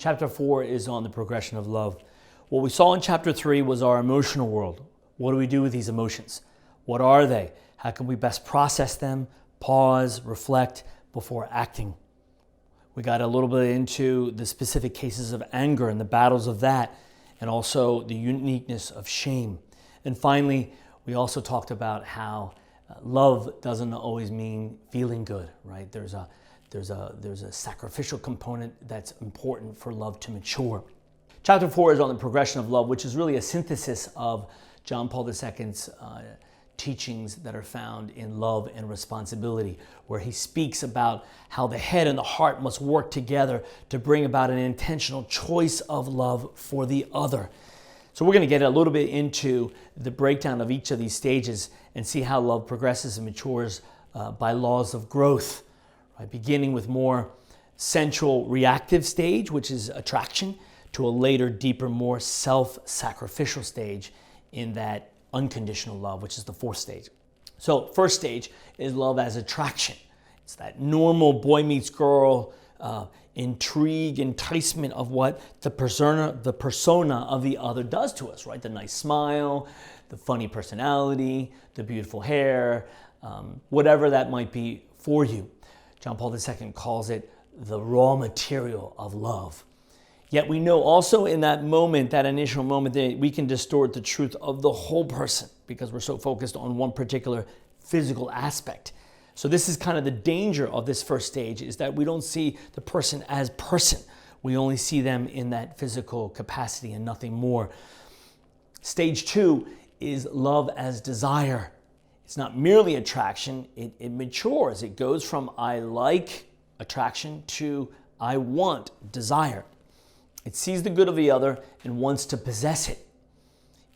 Chapter 4 is on the progression of love. What we saw in chapter 3 was our emotional world. What do we do with these emotions? What are they? How can we best process them, pause, reflect before acting? We got a little bit into the specific cases of anger and the battles of that, and also the uniqueness of shame. And finally, we also talked about how love doesn't always mean feeling good, right? There's a sacrificial component that's important for love to mature. Chapter 4 is on the progression of love, which is really a synthesis of John Paul II's teachings that are found in Love and Responsibility, where he speaks about how the head and the heart must work together to bring about an intentional choice of love for the other. So we're going to get a little bit into the breakdown of each of these stages and see how love progresses and matures by laws of growth, right? Beginning with more sensual reactive stage, which is attraction, to a later, deeper, more self-sacrificial stage in that unconditional love, which is the fourth stage. So first stage is love as attraction. It's that normal boy meets girl intrigue, enticement of what the persona of the other does to us, right? The nice smile, the funny personality, the beautiful hair, whatever that might be for you. John Paul II calls it the raw material of love. Yet we know also in that moment, that initial moment, that we can distort the truth of the whole person because we're so focused on one particular physical aspect. So this is kind of the danger of this first stage, is that we don't see the person as person. We only see them in that physical capacity and nothing more. Stage 2 is love as desire. It's not merely attraction, it matures. It goes from I like attraction to I want desire. It sees the good of the other and wants to possess it.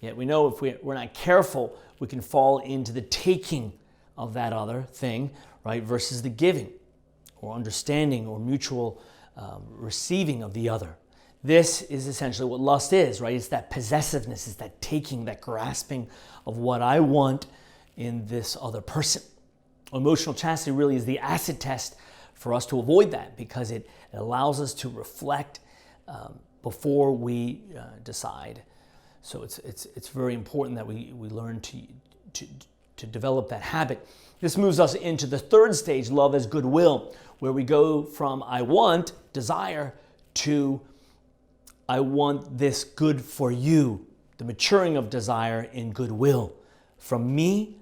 Yet we know if we're not careful, we can fall into the taking of that other thing, right, versus the giving or understanding or mutual receiving of the other. This is essentially what lust is, right? It's that possessiveness, it's that taking, that grasping of what I want in this other person. Emotional chastity really is the acid test for us to avoid that, because it allows us to reflect before we decide. So it's very important that we learn to develop that habit. This moves us into the third stage, love as goodwill, where we go from I want, desire, to I want this good for you, the maturing of desire in goodwill, from me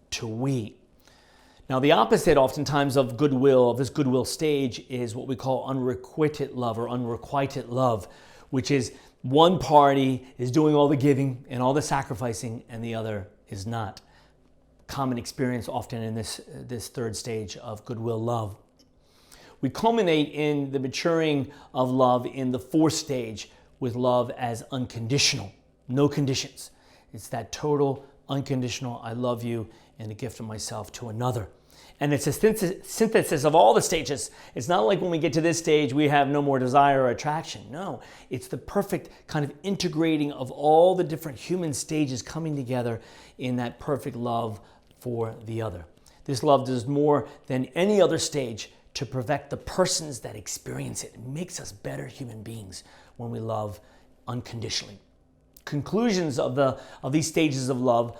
to we. Now, the opposite oftentimes of goodwill, of this goodwill stage, is what we call unrequited love or unrequited love, which is one party is doing all the giving and all the sacrificing and the other is not. Common experience often in this third stage of goodwill love. We culminate in the maturing of love in the fourth stage with love as unconditional, no conditions. It's that total unconditional I love you and a gift of myself to another. And it's a synthesis of all the stages. It's not like when we get to this stage, we have no more desire or attraction. No, it's the perfect kind of integrating of all the different human stages coming together in that perfect love for the other. This love does more than any other stage to perfect the persons that experience it. It makes us better human beings when we love unconditionally. Conclusions of these stages of love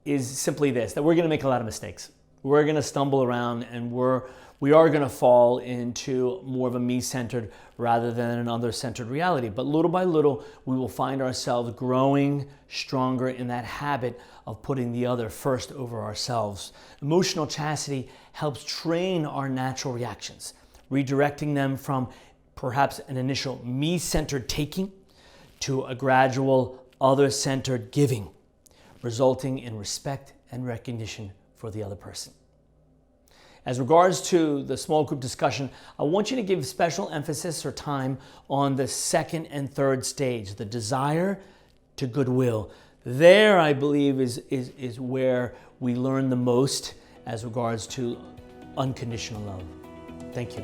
is simply this, that we're going to make a lot of mistakes. We're going to stumble around, and we are going to fall into more of a me-centered rather than an other-centered reality. But little by little, we will find ourselves growing stronger in that habit of putting the other first over ourselves. Emotional chastity helps train our natural reactions, redirecting them from perhaps an initial me-centered taking to a gradual other-centered giving, resulting in respect and recognition for the other person. As regards to the small group discussion, I want you to give special emphasis or time on the second and third stage, the desire to goodwill. There, I believe, is where we learn the most as regards to unconditional love. Thank you.